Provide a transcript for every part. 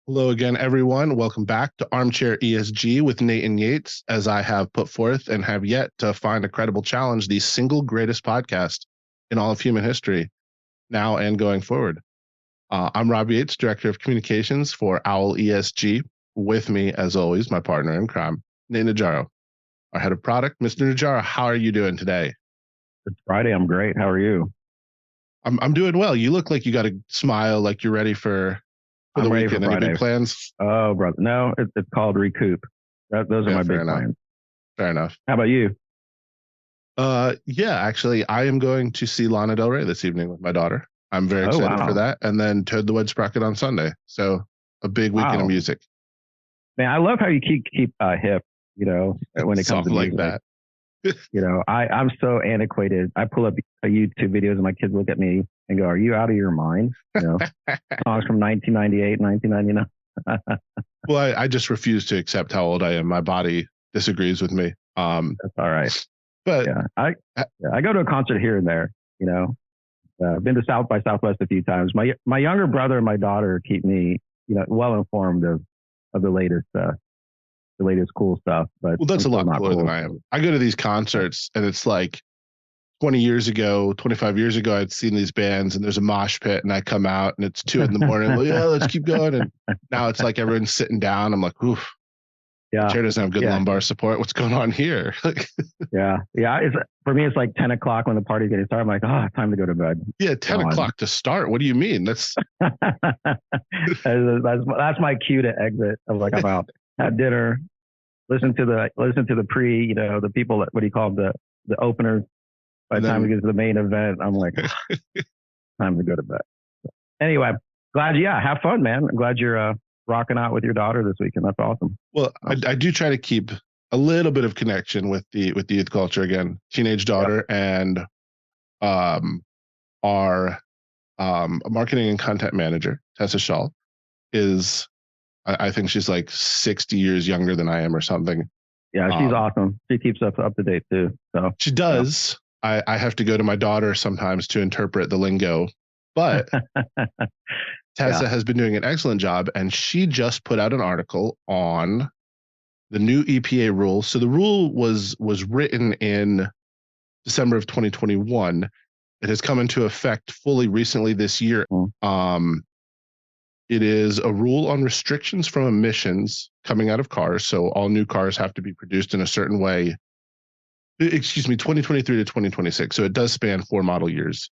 Hello again, everyone. Welcome back to Armchair ESG with Nate and Yates, as I have put forth and have yet to find a credible challenge, the single greatest podcast in all of human history, now and going forward. I'm Rob Yates, Director of Communications for OWL ESG. With me, as always, my partner in crime, Nate Najaro, our head of product. Mr. Najaro, how are you doing today? It's Friday. I'm great. How are you? I'm doing well. You look like you got a smile, like you're ready for the I'm ready for weekend. Any Friday. big plans? Oh, brother. No, it's called recoup. Those are Yeah, my fair big enough. plans. Fair enough. How about you? Yeah, actually, I am going to see Lana Del Rey this evening with my daughter. I'm very Oh, excited for wow. that. And then Toad the Wet Sprocket on Sunday. So a big weekend of Wow. music. Man, I love how you keep hip, when it comes to Something like music. that. I'm so antiquated. I pull up YouTube videos and my kids look at me and go, "Are you out of your mind?" Songs from 1998, 1999. Well, I just refuse to accept how old I am. My body disagrees with me. That's all right. But Yeah. I go to a concert here and there, been to South by Southwest a few times. My younger brother and my daughter keep me, well informed of the latest cool stuff. But well, that's I'm a still lot not cooler than cool. I am. I go to these concerts and it's like 20 years ago, 25 years ago, I'd seen these bands and there's a mosh pit and I come out and it's 2 a.m. Like, yeah, let's keep going. And now it's like everyone's sitting down. I'm like, oof, the Yeah, chair doesn't have good yeah, lumbar support. What's going on here? yeah. It's for me. It's like 10 o'clock when the party's getting started. I'm like, time to go to bed. Yeah, 10 o'clock to start. What do you mean? That's That's my cue to exit. I'm like, I'm out. Have dinner. Listen to the pre. The people that, what do you call them, the openers. By the time we get to the main event, I'm like, time to go to bed. Anyway, have fun, man. I'm glad you're rocking out with your daughter this weekend. That's awesome. well, I do try to keep a little bit of connection with the youth culture again. Teenage daughter and our marketing and content manager, Tessa Shaw, is I think she's like 60 years younger than I am or something. Yeah, she's awesome. She keeps us up to date too. So she does. I have to go to my daughter sometimes to interpret the lingo, but Tessa has been doing an excellent job, and she just put out an article on the new EPA rule. So the rule was written in December of 2021. It has come into effect fully recently this year. It is a rule on restrictions from emissions coming out of cars. So all new cars have to be produced in a certain way. Excuse me, 2023 to 2026. So it does span 4 model years.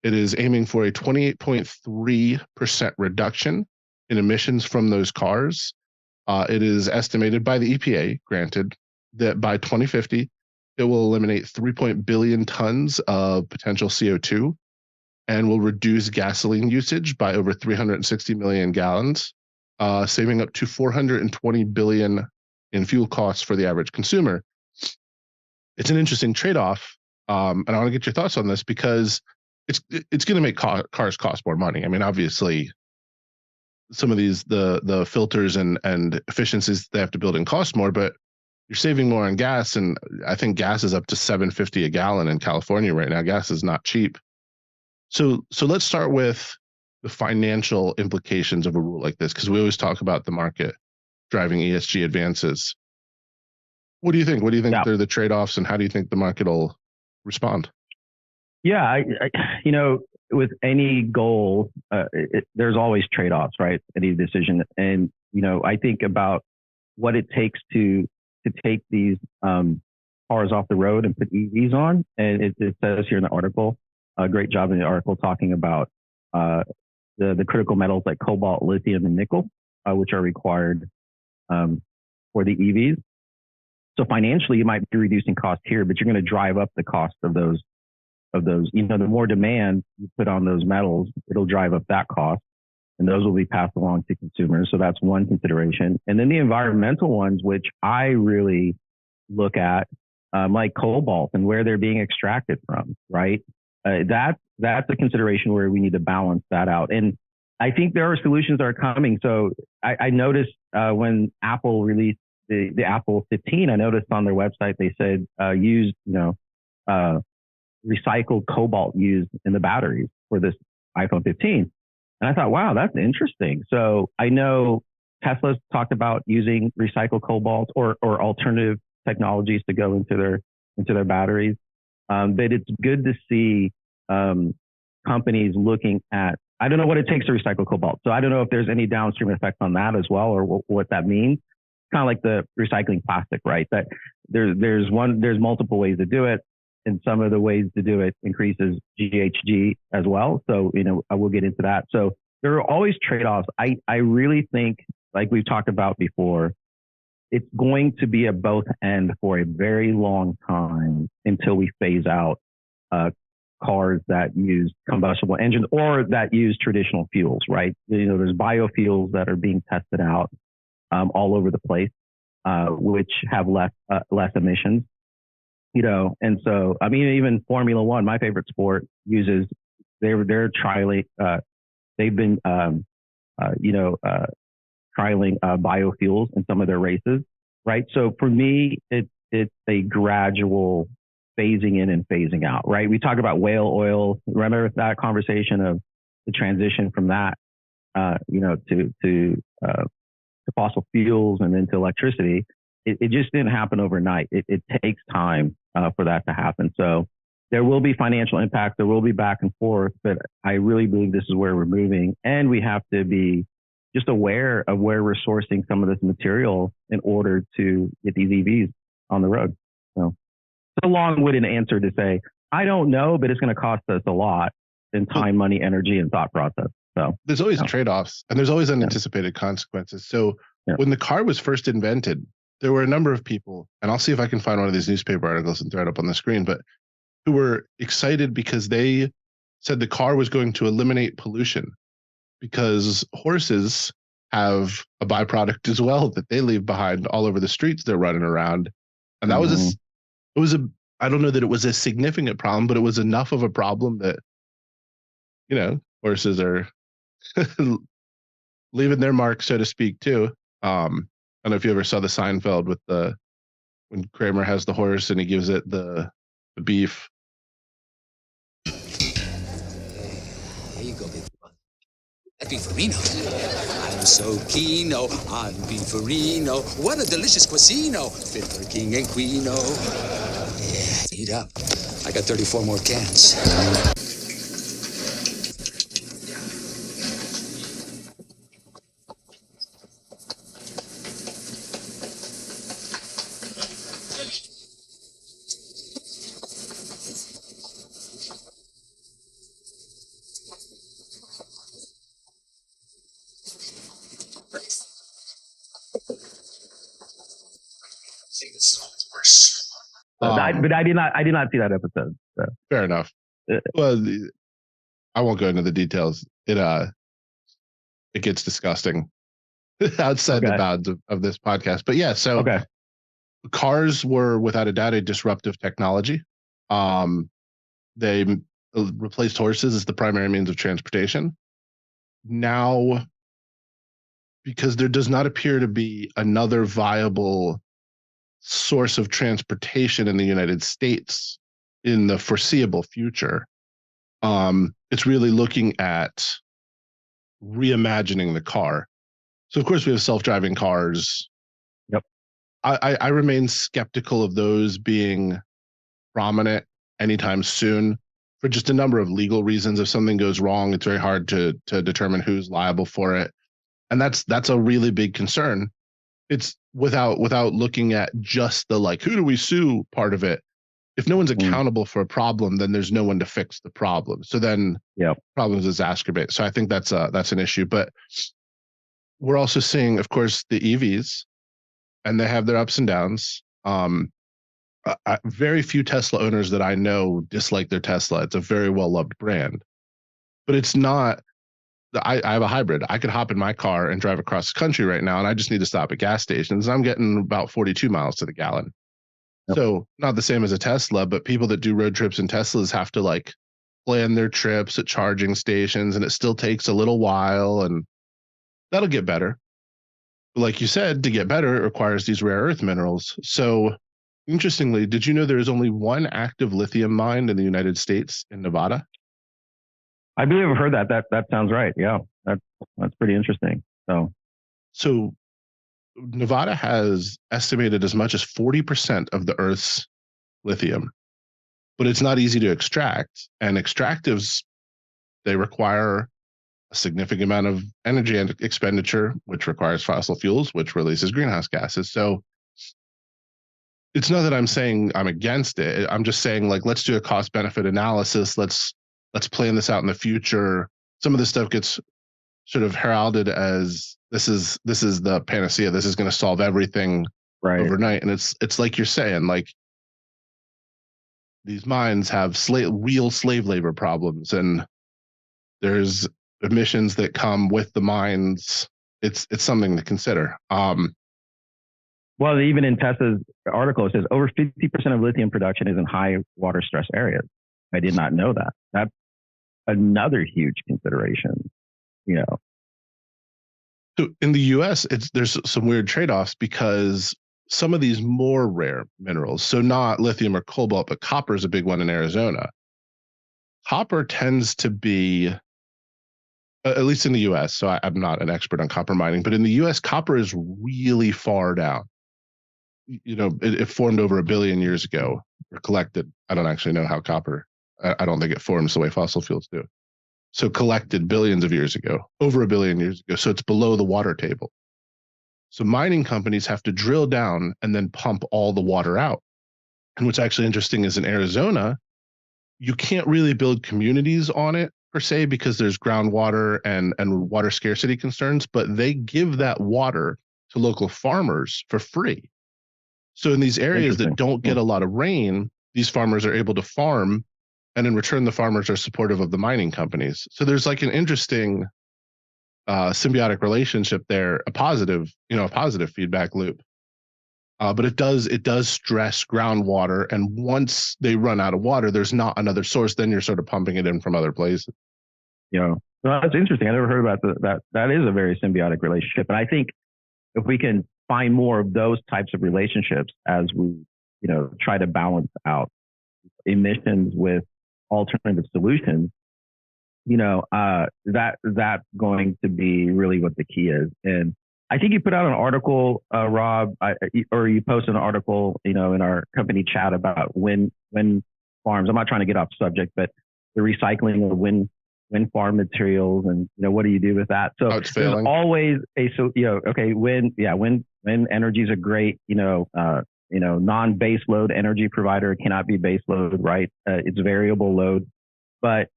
It is aiming for a 28.3% reduction in emissions from those cars. It is estimated by the EPA, granted, that by 2050, it will eliminate 3 billion tons of potential CO2 and will reduce gasoline usage by over 360 million gallons, saving up to 420 billion in fuel costs for the average consumer. It's an interesting trade-off, and I want to get your thoughts on this because it's going to make cars cost more money. I mean, obviously, some of these the filters and efficiencies they have to build in cost more, but you're saving more on gas, and I think gas is up to $7.50 a gallon in California right now. Gas is not cheap. So let's start with the financial implications of a rule like this, because we always talk about the market driving ESG advances. What do you think? What do you think are the trade-offs, and how do you think the market will respond? Yeah, with any goal, there's always trade-offs, right? Any decision, and I think about what it takes to take these cars off the road and put EVs on, and it says here in the article, a great job in the article talking about the critical metals like cobalt, lithium, and nickel, which are required for the EVs. So financially, you might be reducing cost here, but you're going to drive up the cost of those. The more demand you put on those metals, it'll drive up that cost, and those will be passed along to consumers. So that's one consideration. And then the environmental ones, which I really look at, like cobalt and where they're being extracted from, right? That's a consideration where we need to balance that out. And I think there are solutions that are coming. So I noticed when Apple released the Apple 15, I noticed on their website they said use recycled cobalt used in the batteries for this iPhone 15. And I thought, wow, that's interesting. So I know Tesla's talked about using recycled cobalt or alternative technologies to go into their batteries. But it's good to see companies looking at. I don't know what it takes to recycle cobalt, so I don't know if there's any downstream effect on that as well, or what that means. Kind of like the recycling plastic, right? That there's multiple ways to do it, and some of the ways to do it increases GHG as well. So I will get into that. So there are always trade-offs. I really think, like we've talked about before, it's going to be a both end for a very long time until we phase out cars that use combustible engines or that use traditional fuels, right? There's biofuels that are being tested out all over the place, which have less emissions. And so, I mean, even Formula One, my favorite sport, uses, they're trialing, they've been, trialing biofuels in some of their races, right? So for me, it's a gradual phasing in and phasing out, right? We talk about whale oil. Remember that conversation of the transition from that, to fossil fuels and then to electricity. It just didn't happen overnight. It takes time for that to happen. So there will be financial impact. There will be back and forth, but I really believe this is where we're moving, and we have to be just aware of where we're sourcing some of this material in order to get these EVs on the road. So it's a long-winded answer to say, I don't know, but it's going to cost us a lot in time, money, energy, and thought process. So there's always trade-offs, and there's always unanticipated consequences. So when the car was first invented, there were a number of people, and I'll see if I can find one of these newspaper articles and throw it up on the screen, but who were excited because they said the car was going to eliminate pollution, because horses have a byproduct as well that they leave behind all over the streets they're running around. And that I don't know that it was a significant problem, but it was enough of a problem that, horses are leaving their mark, so to speak, too. I don't know if you ever saw the Seinfeld with when Kramer has the horse and he gives it the beef. Here you go, big one. That beefarino. I'm so keen on beefarino. What a delicious cuisino. Fit for king and queeno. Yeah, eat up. I got 34 more cans. but I did not see that episode. So. Fair enough. Well, I won't go into the details. It gets disgusting outside the bounds of this podcast. But yeah, so cars were without a doubt a disruptive technology. They replaced horses as the primary means of transportation. Now, because there does not appear to be another viable source of transportation in the United States in the foreseeable future, it's really looking at reimagining the car. So of course we have self-driving cars. Yep. I remain skeptical of those being prominent anytime soon for just a number of legal reasons. If something goes wrong, it's very hard to determine who's liable for it. And that's a really big concern. It's without looking at just the who do we sue part of it. If no one's accountable for a problem, then there's no one to fix the problem. So then problems exacerbate. So I think that's an issue. But we're also seeing, of course, the EVs, and they have their ups and downs. Very few Tesla owners that I know dislike their Tesla. It's a very well-loved brand. But it's not... I have a hybrid. I could hop in my car and drive across the country right now, and I just need to stop at gas stations. I'm getting about 42 miles to the gallon. Yep. So not the same as a Tesla, but people that do road trips in Teslas have to plan their trips at charging stations, and it still takes a little while, and that'll get better. But like you said, to get better, it requires these rare earth minerals. So interestingly, did you know there is only one active lithium mine in the United States in Nevada? I believe I've heard that. That sounds right. Yeah, that's pretty interesting. So So Nevada has estimated as much as 40% of the Earth's lithium, but it's not easy to extract. And extractives, they require a significant amount of energy and expenditure, which requires fossil fuels, which releases greenhouse gases. So it's not that I'm saying I'm against it. I'm just saying, like, let's do a cost benefit analysis. Let's plan this out in the future. Some of this stuff gets sort of heralded as this is the panacea. This is going to solve everything overnight. And it's like you're saying, like, these mines have real slave labor problems, and there's emissions that come with the mines. It's something to consider. Well, even in Tesla's article, it says over 50% of lithium production is in high water stress areas. I did not know that. That's another huge consideration, you know. So in the US, there's some weird trade-offs because some of these more rare minerals, so not lithium or cobalt, but copper is a big one in Arizona. Copper tends to be, at least in the US, so I'm not an expert on copper mining, but in the US, copper is really far down. You know, it formed over 1 billion years ago, or collected. I don't actually know how copper, I don't think it forms the way fossil fuels do. So collected billions of years ago, over 1 billion years ago. So it's below the water table. So mining companies have to drill down and then pump all the water out. And what's actually interesting is in Arizona, you can't really build communities on it per se because there's groundwater and water scarcity concerns, but they give that water to local farmers for free. So in these areas that don't get a lot of rain, these farmers are able to farm, and in return, the farmers are supportive of the mining companies. So there's like an interesting symbiotic relationship there, a positive feedback loop. But it does stress groundwater, and once they run out of water, there's not another source. Then you're sort of pumping it in from other places. Well, that's interesting. I never heard about that. That is a very symbiotic relationship, and I think if we can find more of those types of relationships as we, try to balance out emissions with alternative solutions, that's going to be really what the key is. And I think you put out an article, Rob, or you posted an article, in our company chat about wind farms. I'm not trying to get off subject, but the recycling of wind farm materials, and what do you do with that? So there's always wind energy is a great, non-base load energy provider. It cannot be base load, right? It's variable load, but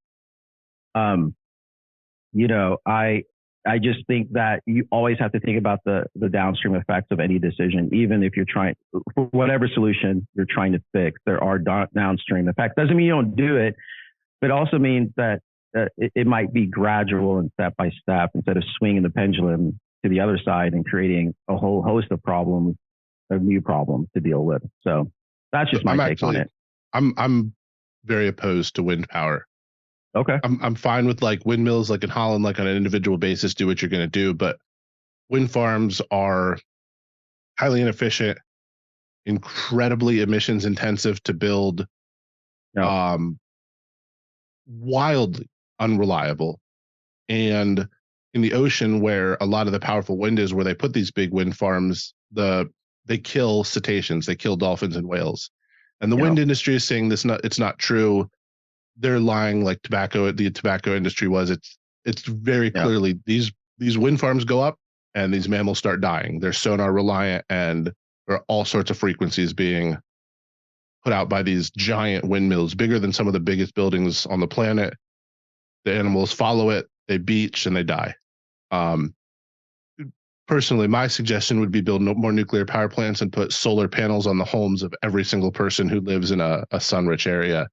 I just think that you always have to think about the downstream effects of any decision, even if you're trying, for whatever solution you're trying to fix, there are downstream effects. Doesn't mean you don't do it, but also means that it might be gradual and step by step instead of swinging the pendulum to the other side and creating a whole host of new problems to deal with. So that's just my take on it. I'm very opposed to wind power. Okay. I'm fine with like windmills, like in Holland, like on an individual basis, do what you're going to do. But wind farms are highly inefficient, incredibly emissions intensive to build, wildly unreliable. And in the ocean, where a lot of the powerful wind is, where they put these big wind farms, they kill cetaceans, they kill dolphins and whales. And the wind industry is saying it's not true. They're lying like the tobacco industry was. It's very clearly these wind farms go up and these mammals start dying. They're sonar reliant, and there are all sorts of frequencies being put out by these giant windmills, bigger than some of the biggest buildings on the planet. The animals follow it, they beach, and they die. Personally, my suggestion would be build more nuclear power plants and put solar panels on the homes of every single person who lives in a sun-rich area.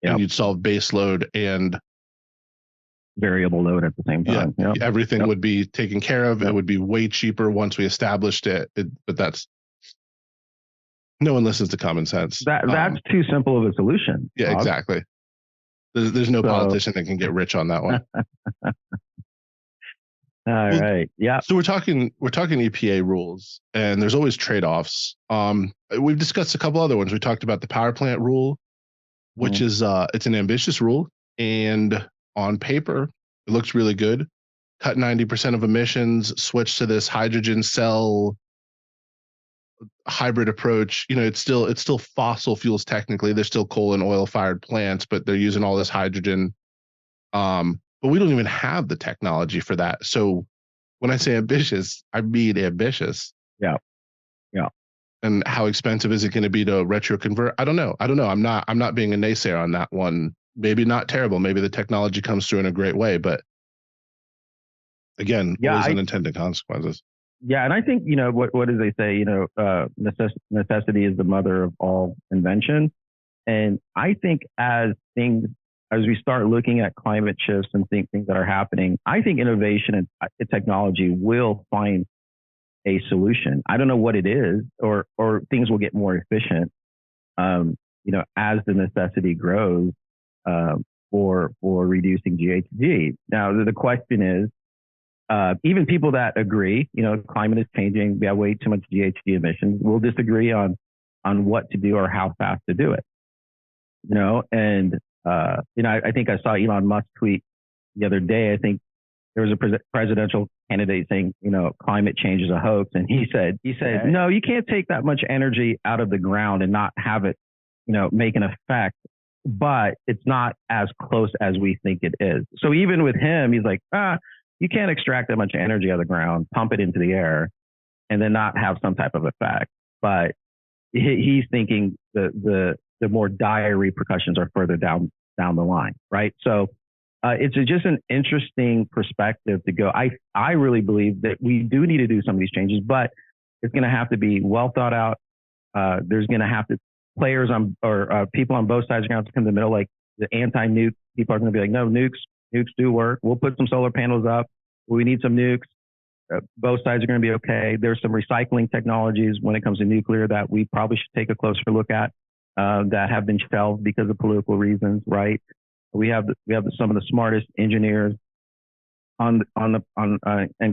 And you'd solve base load and variable load at the same time. Everything would be taken care of. It would be way cheaper once we established it. But that's, no one listens to common sense. That's too simple of a solution. Yeah, exactly. There's no politician that can get rich on that one. All right. Yeah. So we're talking EPA rules, and there's always trade-offs. We've discussed a couple other ones. We talked about the power plant rule, which is it's an ambitious rule, and on paper it looks really good. cut 90% of emissions, switch to this hydrogen cell hybrid approach. It's still fossil fuels technically. There's still coal and oil fired plants, but they're using all this hydrogen. But we don't even have the technology for that. So when I say ambitious, I mean ambitious. Yeah. Yeah. And how expensive is it going to be to retro convert? I don't know. I'm not being a naysayer on that one. Maybe not terrible. Maybe the technology comes through in a great way, but again, always unintended consequences. Yeah, and I think what do they say? Necessity is the mother of all invention, and I think as we start looking at climate shifts and things that are happening, I think innovation and technology will find a solution. I don't know what it is, or things will get more efficient, as the necessity grows for reducing GHG. Now, the question is, even people that agree, climate is changing, we have way too much GHG emissions, will disagree on what to do or how fast to do it. I think I saw Elon Musk tweet the other day. I think there was a presidential candidate saying, climate change is a hoax. And he said, no, you can't take that much energy out of the ground and not have it, make an effect, but it's not as close as we think it is. So even with him, he's like, you can't extract that much energy out of the ground, pump it into the air, and then not have some type of effect. But he's thinking the more dire repercussions are further down the line, right? So it's just an interesting perspective to go. I really believe that we do need to do some of these changes, but it's going to have to be well thought out. There's going to have to players on or people on both sides are going to have to come to the middle. Like the anti-nuke people are going to be like, no, nukes do work. We'll put some solar panels up. We need some nukes. Both sides are going to be okay. There's some recycling technologies when it comes to nuclear that we probably should take a closer look at that have been shelved because of political reasons, right? We have some of the smartest engineers and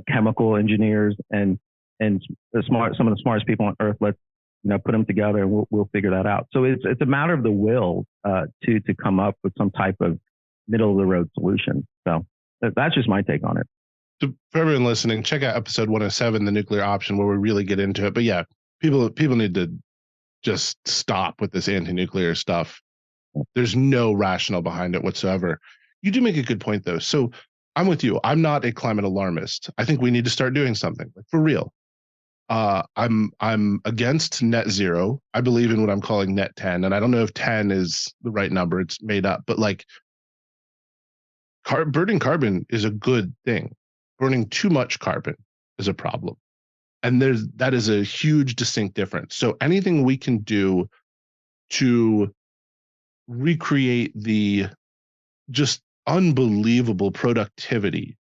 chemical engineers and some of the smartest people on earth. Let's put them together and we'll figure that out. So it's a matter of the will to come up with some type of middle of the road solution. So that's just my take on it. So for everyone listening, check out episode 107, the nuclear option, where we really get into it. But yeah, people need to just stop with this anti-nuclear stuff. There's no rationale behind it whatsoever. You do make a good point though. So I'm with you. I'm not a climate alarmist. I think we need to start doing something, like, for real. I'm against net zero. I believe in what I'm calling net 10, and I don't know if 10 is the right number. It's made up, but like burning carbon is a good thing. Burning too much carbon is a problem. And that is a huge distinct difference. So anything we can do to recreate the just unbelievable productivity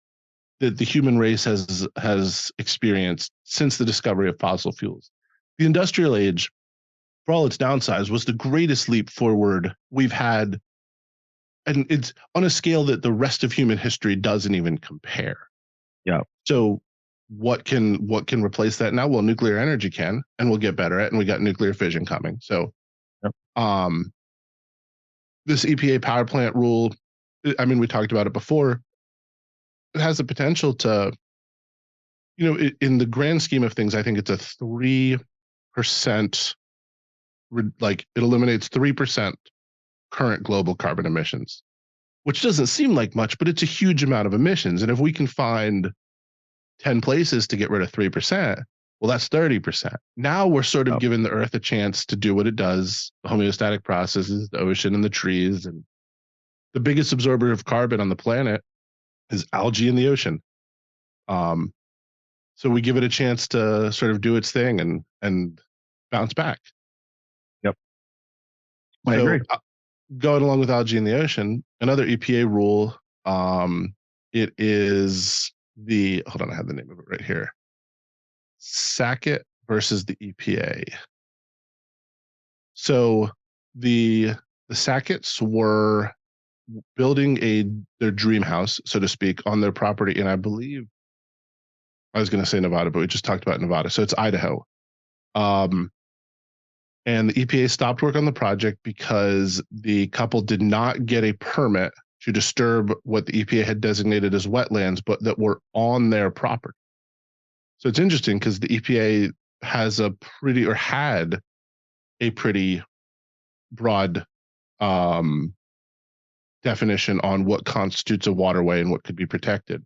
that the human race has experienced since the discovery of fossil fuels. The industrial age, for all its downsides, was the greatest leap forward we've had. And it's on a scale that the rest of human history doesn't even compare. Yeah. So what can replace that now? Well, nuclear energy can, and we'll get better at it, and we got nuclear fission coming. So this EPA power plant rule, I mean, we talked about it before. It has the potential to, in the grand scheme of things, I think it's a 3%, like it eliminates 3% current global carbon emissions, which doesn't seem like much, but it's a huge amount of emissions. And if we can find 10 places to get rid of 3%, well, that's 30%. Now we're sort of giving the earth a chance to do what it does, the homeostatic processes, the ocean and the trees. And the biggest absorber of carbon on the planet is algae in the ocean. So we give it a chance to sort of do its thing and bounce back. Yep. I agree. Going along with algae in the ocean, another EPA rule, it is hold on, I have the name of it right here. Sackett versus the EPA. So the Sacketts were building their dream house, so to speak, on their property, and I believe I was going to say Nevada, but we just talked about Nevada, so it's Idaho. And the EPA stopped work on the project because the couple did not get a permit to disturb what the EPA had designated as wetlands, but that were on their property. So it's interesting because the EPA has had a pretty broad definition on what constitutes a waterway and what could be protected.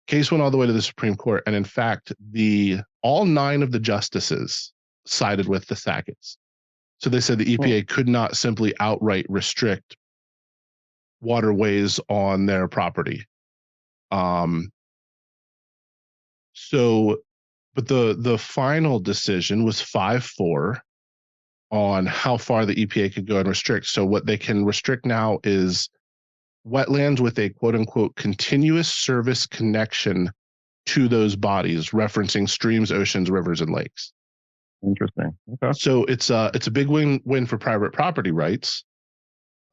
Case went all the way to the Supreme Court, and in fact, all 9 of the justices sided with the Sacketts. So they said the EPA could not simply outright restrict waterways on their property. But the final decision was 5-4 on how far the EPA could go and restrict. So what they can restrict now is wetlands with a quote unquote continuous service connection to those bodies, referencing streams, oceans, rivers, and lakes. Interesting. Okay. So it's a big win for private property rights.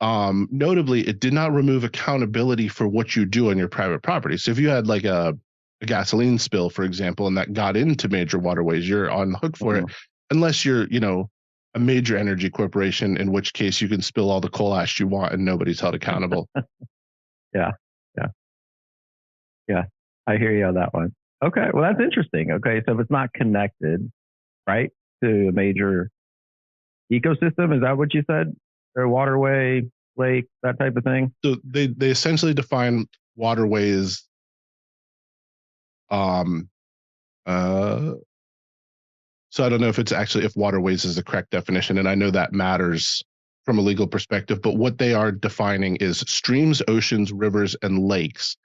Notably, it did not remove accountability for what you do on your private property. So if you had like a gasoline spill, for example, and that got into major waterways, you're on the hook for it, unless you're, a major energy corporation, in which case you can spill all the coal ash you want and nobody's held accountable. Yeah. I hear you on that one. Okay. Well, that's interesting. Okay. So if it's not connected, right, to a major ecosystem, is that what you said? Or waterway, lake, that type of thing? So they essentially define waterways so I don't know if waterways is the correct definition, and I know that matters from a legal perspective, but what they are defining is streams, oceans, rivers, and lakes,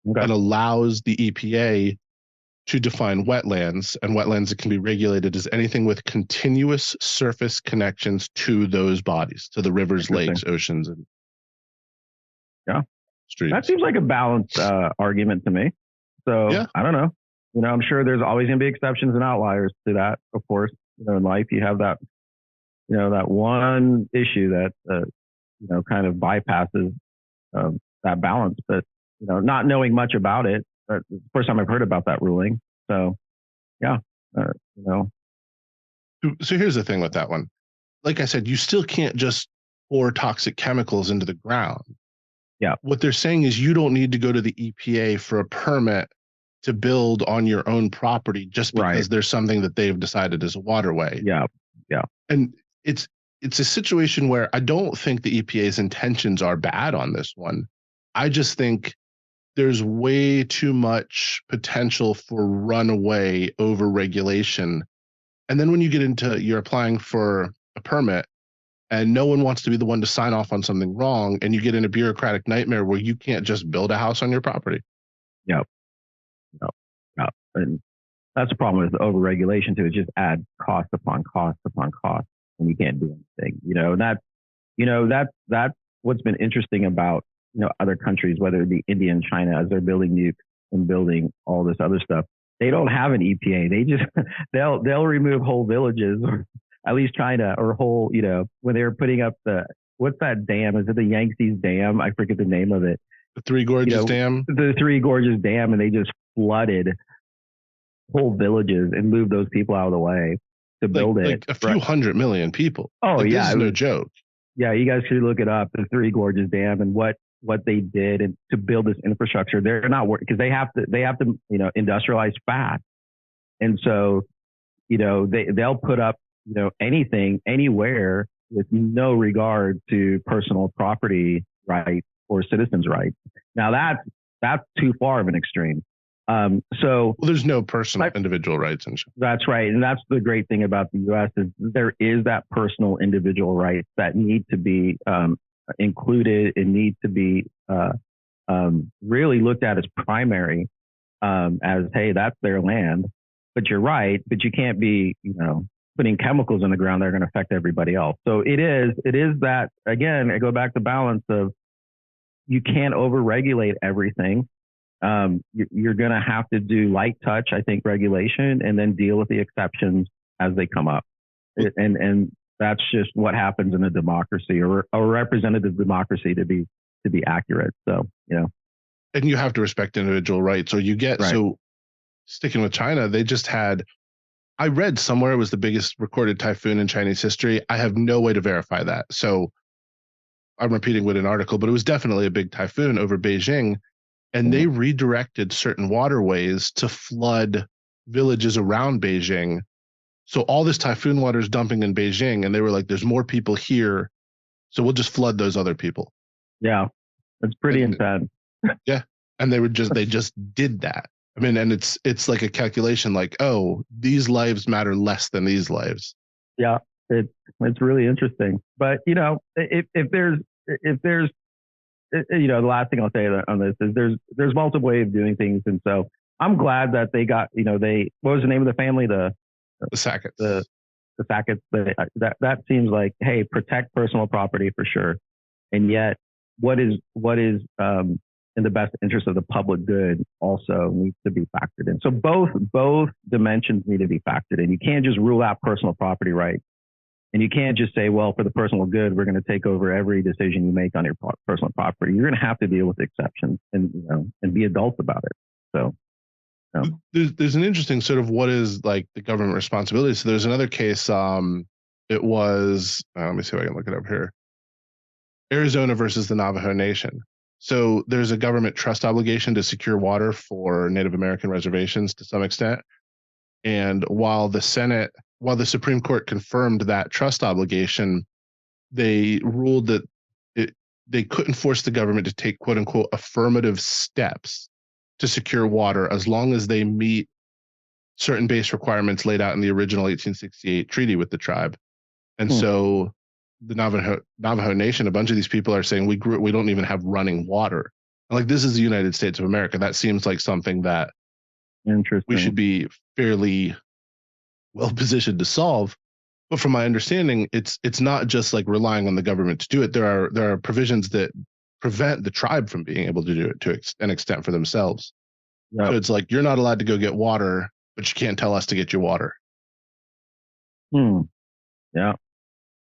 and allows the EPA to define wetlands, and wetlands that can be regulated as anything with continuous surface connections to those bodies, to the rivers, lakes, oceans, and streams. That seems like a balanced argument to me. So I don't know. I'm sure there's always going to be exceptions and outliers to that. Of course, in life you have that, that one issue that, kind of bypasses that balance. But, not knowing much about it, it's the first time I've heard about that ruling. So, So here's the thing with that one. Like I said, you still can't just pour toxic chemicals into the ground. Yeah. What they're saying is you don't need to go to the EPA for a permit to build on your own property just because there's something that they've decided is a waterway. Yeah. And it's a situation where I don't think the EPA's intentions are bad on this one. I just think there's way too much potential for runaway over-regulation. And then when you get into, you're applying for a permit and no one wants to be the one to sign off on something wrong, and you get in a bureaucratic nightmare where you can't just build a house on your property. Yep. And that's the problem with over-regulation too. It just adds cost upon cost upon cost, and you can't do anything. That's what's been interesting about other countries, whether it be India and China, as they're building nukes and building all this other stuff. They don't have an EPA. They just they'll remove whole villages, or at least China, or whole when they were putting up what's that dam? Is it the Yangtze Dam? I forget the name of it. The Three Gorges Dam. The Three Gorges Dam, and they just flooded whole villages and moved those people out of the way to build it. Like a few 100 million people. Oh, this yeah. is no joke. Yeah, you guys should look it up, the Three Gorges Dam, and what they did and to build this infrastructure. They're not working because they have to industrialize fast. And so, they'll put up, anything, anywhere with no regard to personal property rights or citizens' rights. Now that's too far of an extreme. So there's no personal individual rights and shit. That's right. And that's the great thing about the U.S. is there is that personal individual rights that need to be included and need to be really looked at as primary, as, hey, that's their land. But you're right. But you can't be, putting chemicals in the ground that are going to affect everybody else. So it is that, again, I go back to balance of you can't overregulate everything. You're going to have to do light touch, I think, regulation, and then deal with the exceptions as they come up. And that's just what happens in a democracy, or a representative democracy, to be accurate. So, and you have to respect individual rights, or you get so. Sticking with China, they just had. I read somewhere it was the biggest recorded typhoon in Chinese history. I have no way to verify that. So I'm repeating with an article, but it was definitely a big typhoon over Beijing, and they redirected certain waterways to flood villages around Beijing. So all this typhoon water is dumping in Beijing, and they were like, "There's more people here, so we'll just flood those other people." Yeah, it's pretty intense. Yeah, and they just did that. I mean, and it's like a calculation, like, oh, these lives matter less than these lives. Yeah, it's really interesting. But if there's the last thing I'll say on this is there's multiple ways of doing things, and so I'm glad that they got what was the name of the family, the Sacketts. the Sacketts. That seems like, hey, protect personal property for sure, and yet what is in the best interest of the public good also needs to be factored in. So both dimensions need to be factored in. You can't just rule out personal property rights. And you can't just say, well, for the personal good, we're going to take over every decision you make on your personal property. You're going to have to deal with exceptions and be adults about it. So there's an interesting sort of what is like the government responsibility. So there's another case. It was let me see if I can look it up here. Arizona versus the Navajo Nation. So there's a government trust obligation to secure water for Native American reservations to some extent. And while the Supreme Court confirmed that trust obligation, they ruled that they couldn't force the government to take quote unquote affirmative steps to secure water as long as they meet certain base requirements laid out in the original 1868 treaty with the tribe. And so the Navajo Nation, a bunch of these people are saying we don't even have running water. And like, this is the United States of America. That seems like something that we should be fairly well positioned to solve. But from my understanding, it's not just like relying on the government to do it. There are provisions that prevent the tribe from being able to do it to an extent for themselves. Yep. So it's like, you're not allowed to go get water, but you can't tell us to get you water. Yeah.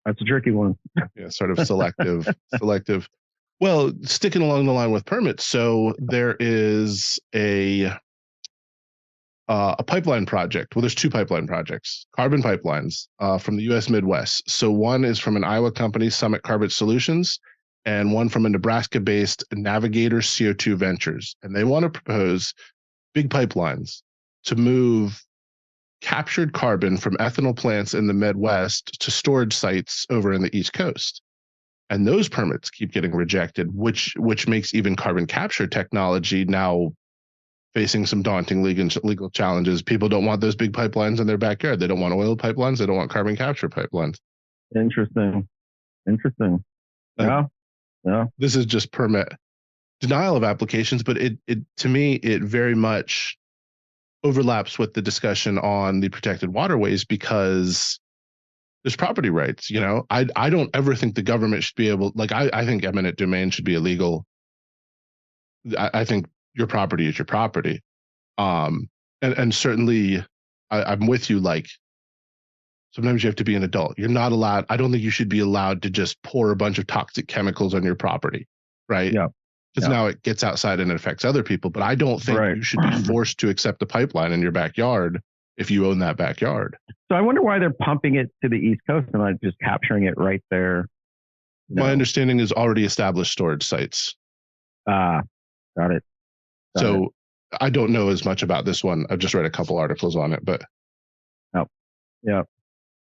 That's a tricky one. Yeah, sort of selective. Well, sticking along the line with permits. So there is a pipeline project. Well, there's two pipeline projects, carbon pipelines from the U.S. Midwest. So one is from an Iowa company, Summit Carbon Solutions, and one from a Nebraska-based Navigator CO2 Ventures. And they want to propose big pipelines to move captured carbon from ethanol plants in the Midwest to storage sites over in the East Coast. And those permits keep getting rejected, which makes even carbon capture technology now facing some daunting legal challenges. People don't want those big pipelines in their backyard. They don't want oil pipelines. They don't want carbon capture pipelines. Interesting. Yeah. This is just permit denial of applications, but it to me, it very much overlaps with the discussion on the protected waterways because there's property rights. I don't ever think the government should be able, like, I think eminent domain should be illegal. I think your property is your property. And certainly I'm with you. Like, sometimes you have to be an adult. You're not allowed. I don't think you should be allowed to just pour a bunch of toxic chemicals on your property. Right. Yeah. Because now it gets outside and it affects other people. But I don't think you should be forced to accept a pipeline in your backyard if you own that backyard. So I wonder why they're pumping it to the East Coast and not just capturing it right there. My understanding is already established storage sites. Got it. So I don't know as much about this one. I've just read a couple articles on it, but. Oh, yeah.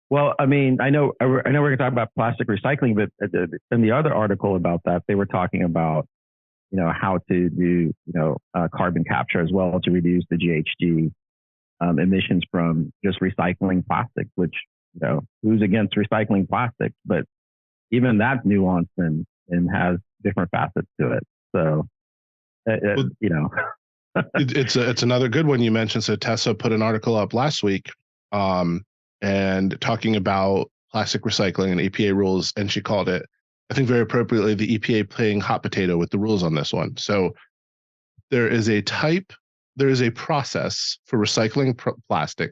Well, I mean, I know we're going to talk about plastic recycling, but in the other article about that, they were talking about, how to do, carbon capture as well to reduce the GHG emissions from just recycling plastic, which, who's against recycling plastic? But even that's nuanced and has different facets to it. So, it's another good one you mentioned. So Tessa put an article up last week and talking about plastic recycling and EPA rules, and she called it, I think very appropriately, the EPA playing hot potato with the rules on this one. So there is a process for recycling plastic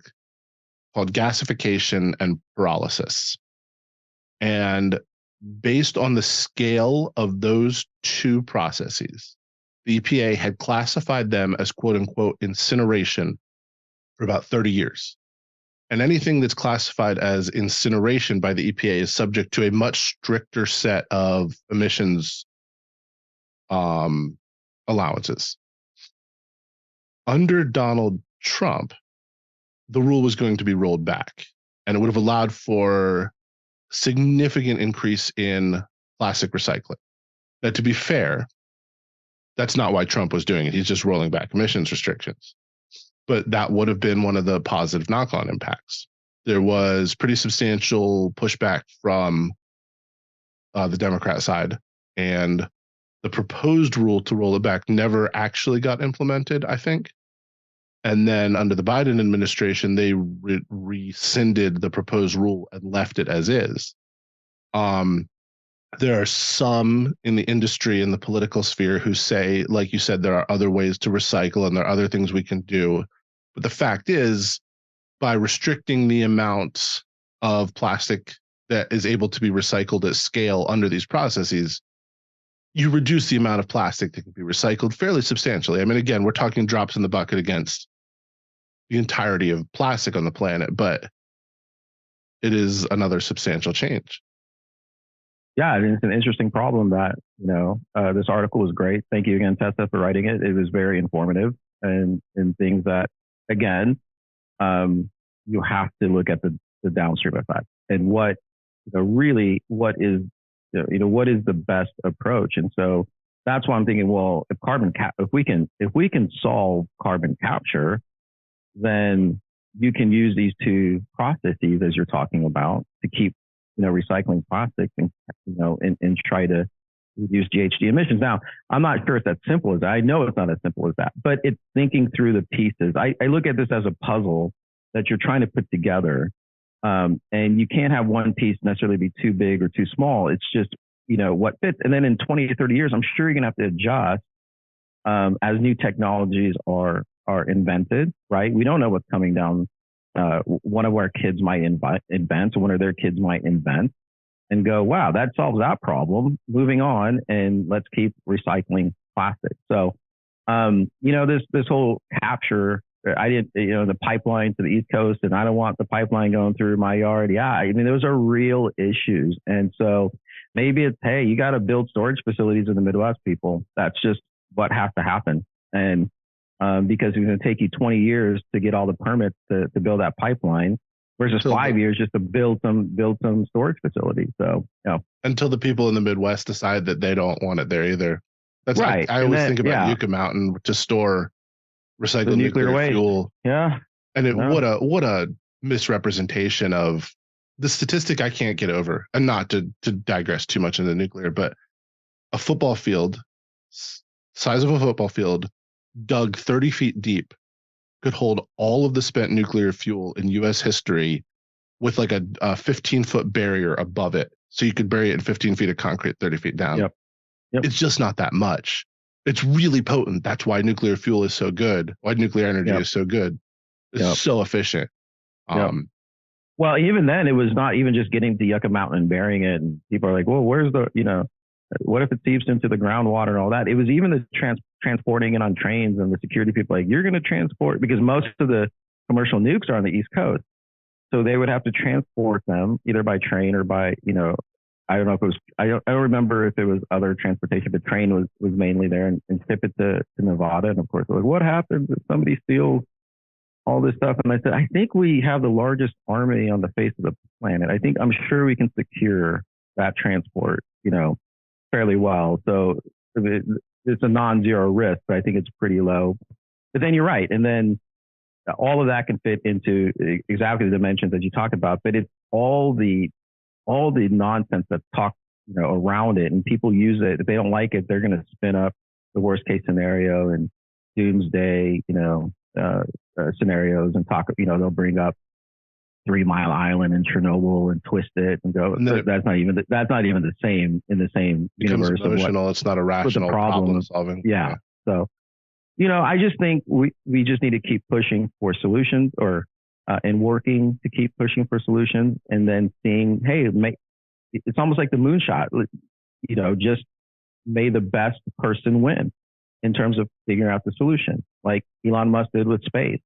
called gasification and pyrolysis. And based on the scale of those two processes, the EPA had classified them as quote unquote incineration for about 30 years. And anything that's classified as incineration by the EPA is subject to a much stricter set of emissions allowances. Under Donald Trump, the rule was going to be rolled back, and it would have allowed for significant increase in plastic recycling. Now, to be fair, that's not why Trump was doing it. He's just rolling back emissions restrictions. But that would have been one of the positive knock-on impacts. There was pretty substantial pushback from the Democrat side, and the proposed rule to roll it back never actually got implemented, I think. And then under the Biden administration, they rescinded the proposed rule and left it as is. There are some in the industry and the political sphere who say, like you said, there are other ways to recycle and there are other things we can do. But the fact is, by restricting the amount of plastic that is able to be recycled at scale under these processes, you reduce the amount of plastic that can be recycled fairly substantially. I mean, again, we're talking drops in the bucket against the entirety of plastic on the planet, but it is another substantial change. Yeah, it's an interesting problem that, this article was great. Thank you again, Tessa, for writing it. It was very informative and things that, again, you have to look at the downstream effect and what is the best approach. And so that's why I'm thinking, well, if we can solve carbon capture, then you can use these two processes as you're talking about to keep recycling plastics and try to reduce GHG emissions. Now, I'm not sure it's that simple as that. I know it's not as simple as that, but it's thinking through the pieces. I look at this as a puzzle that you're trying to put together. And you can't have one piece necessarily be too big or too small. It's just, what fits. And then in 20 to 30 years, I'm sure you're going to have to adjust as new technologies are invented, right? We don't know what's coming down. One of our kids might invent, or one of their kids might invent and go, wow, that solves that problem. Moving on, and let's keep recycling plastic. So, this whole capture, I didn't, the pipeline to the East Coast, and I don't want the pipeline going through my yard. Yeah, I mean, those are real issues. And so maybe it's, hey, you got to build storage facilities in the Midwest, people. That's just what has to happen. And because it's going to take you 20 years to get all the permits to build that pipeline versus 5 years just to build some storage facilities. So, until the people in the Midwest decide that they don't want it there either. That's right. I always think about Yucca Mountain to store recycled nuclear fuel. Yeah. And what a misrepresentation of the statistic I can't get over. And not to digress too much into nuclear, but a football field, size of a football field, dug 30 feet deep, could hold all of the spent nuclear fuel in U.S. history with like a 15-foot barrier above it. So you could bury it in 15 feet of concrete 30 feet down. Yep. It's just not that much. It's really potent. That's why nuclear fuel is so good. Why nuclear energy is so good. It's so efficient. Well, even then, it was not even just getting to Yucca Mountain and burying it. And people are like, well, where's what if it seeps into the groundwater and all that? It was even the transporting it on trains, and the security people like, you're going to transport, because most of the commercial nukes are on the East Coast. So they would have to transport them either by train or by, I don't know if it was, I don't remember if it was other transportation, but train was mainly there, and ship it to Nevada. And of course, like, what happens if somebody steals all this stuff? And I said, I think we have the largest army on the face of the planet. I'm sure we can secure that transport, fairly well. So it's a non-zero risk, but I think it's pretty low. But then you're right. And then all of that can fit into exactly the dimensions that you talked about, but it's all the nonsense that's talked, around it, and people use it. If they don't like it, they're going to spin up the worst case scenario and doomsday, scenarios, and talk, they'll bring up 3 Mile Island in Chernobyl and twist it and go, that's not even the same in the same universe. Emotional. It's not a rational problem solving. Yeah. So, I just think we just need to keep pushing for solutions, or and working to keep pushing for solutions, and then seeing, hey, it's almost like the moonshot, just may the best person win in terms of figuring out the solution, like Elon Musk did with space.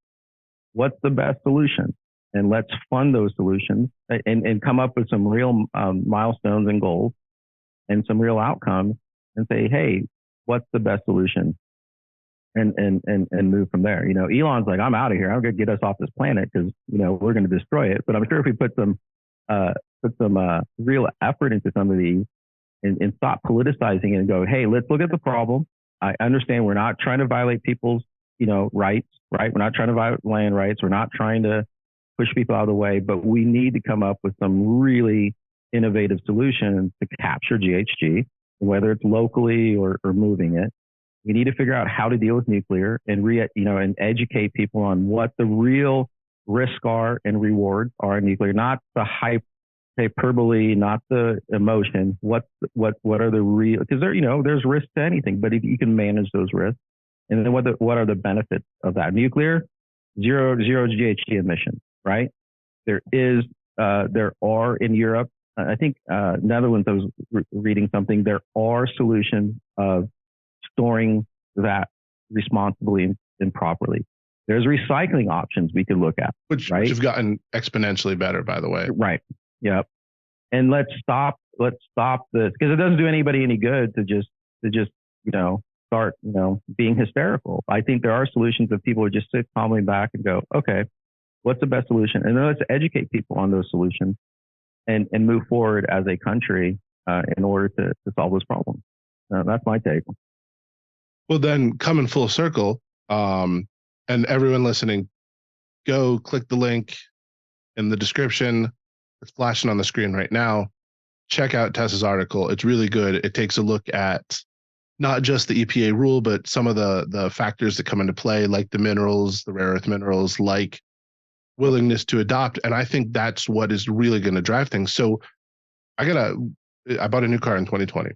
What's the best solution? and let's fund those solutions and come up with some real milestones and goals and some real outcomes and say, hey, what's the best solution? And move from there. Elon's like, I'm out of here. I'm going to get us off this planet because, we're going to destroy it. But I'm sure if we put some real effort into some of these and stop politicizing it and go, hey, let's look at the problem. I understand we're not trying to violate people's, rights, right? We're not trying to violate land rights. We're not trying to push people out of the way, but we need to come up with some really innovative solutions to capture GHG, whether it's locally or moving it. We need to figure out how to deal with nuclear and and educate people on what the real risks are and rewards are in nuclear, not the hyperbole, not the emotion. What are the real? Because there's risks to anything, but if you can manage those risks, and then what are the benefits of that? Nuclear, zero GHG emissions, right? There are in Europe. I think Netherlands. I was reading something. There are solutions of storing that responsibly and properly. There's recycling options we could look at, which have gotten exponentially better, by the way. Right. Yep. And let's stop this because it doesn't do anybody any good to just start being hysterical. I think there are solutions that people would just sit calmly back and go, okay, what's the best solution? And then let's educate people on those solutions and move forward as a country in order to solve those problems. That's my take. Well, then coming full circle, and everyone listening, go click the link in the description. It's flashing on the screen right now. Check out Tessa's article. It's really good. It takes a look at not just the EPA rule, but some of the factors that come into play, like the minerals, the rare earth minerals, like willingness to adopt. And I think that's what is really going to drive things. So I bought a new car in 2020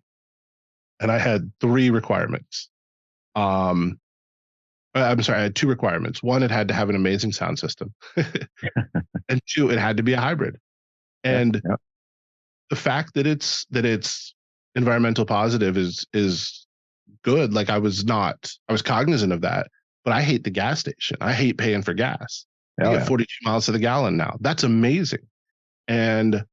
and I had 3 requirements. I'm sorry, I had 2 requirements. 1, it had to have an amazing sound system. And 2, it had to be a hybrid. And the fact that it's environmental positive is good. Like I was cognizant of that, but I hate the gas station. I hate paying for gas. I get 42 miles to the gallon now. That's amazing. And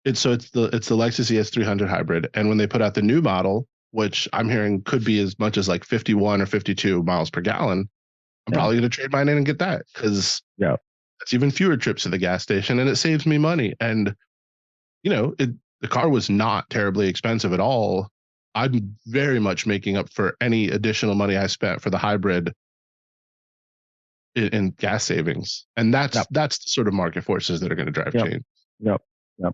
it's the Lexus ES300 hybrid. And when they put out the new model, which I'm hearing could be as much as like 51 or 52 miles per gallon, I'm probably going to trade mine in and get that because that's even fewer trips to the gas station and it saves me money. And, the car was not terribly expensive at all. I'm very much making up for any additional money I spent for the hybrid in gas savings. And that's the sort of market forces that are going to drive change. Yep.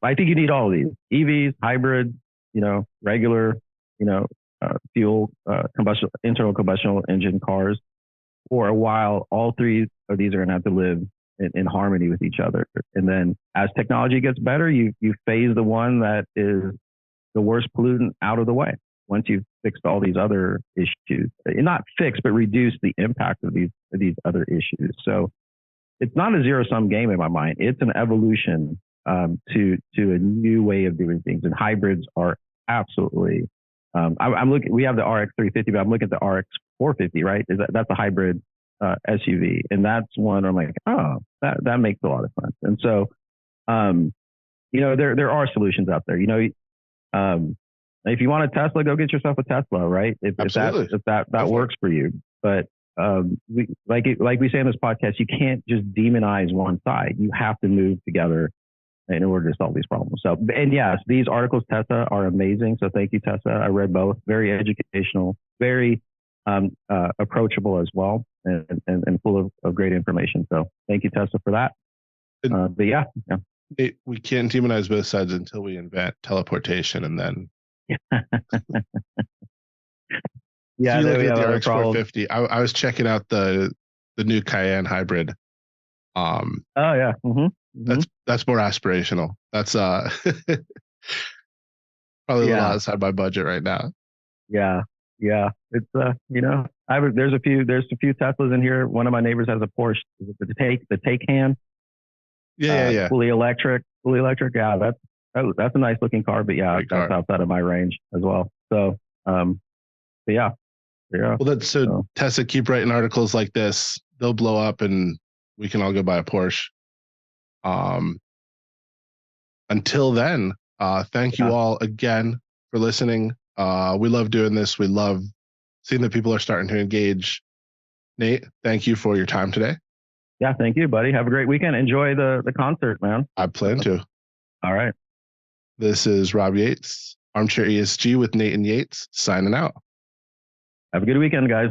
I think you need all of these: EVs, hybrid, regular, fuel, internal combustion engine cars. For a while, all 3 of these are going to have to live in harmony with each other. And then as technology gets better, you phase the one that is the worst pollutant out of the way. Once you've fixed all these other issues, not fix, but reduce the impact of these other issues. So it's not a zero-sum game in my mind. It's an evolution to a new way of doing things. And hybrids are absolutely. I'm looking. We have the RX 350, but I'm looking at the RX 450. Right? That's a hybrid SUV, and that's one I'm like, oh, that makes a lot of sense. And so, there are solutions out there. If you want a Tesla, go get yourself a Tesla, right? If that works for you. But like we say in this podcast, you can't just demonize one side. You have to move together in order to solve these problems. So, and yes, these articles, Tessa, are amazing. So thank you, Tessa. I read both. Very educational, very approachable as well, and full of great information. So thank you, Tessa, for that. But yeah. We can't demonize both sides until we invent teleportation, and then. Yeah, so you look at the RX 450. I was checking out the new Cayenne hybrid. Oh yeah. Mm-hmm. That's more aspirational. That's probably a little outside my budget right now. Yeah. It's there's a few Teslas in here. One of my neighbors has a Porsche. The Taycan. Yeah. Fully electric. Yeah, that's a nice looking car, but yeah, that's outside of my range as well. So, but yeah. Well, that's so Tessa, keep writing articles like this. They'll blow up, and we can all go buy a Porsche. Until then, thank you all again for listening. We love doing this. We love seeing that people are starting to engage. Nate, thank you for your time today. Yeah, thank you, buddy. Have a great weekend. Enjoy the concert, man. I plan to. All right. This is Rob Yates, Armchair ESG with Nate and Yates, signing out. Have a good weekend, guys.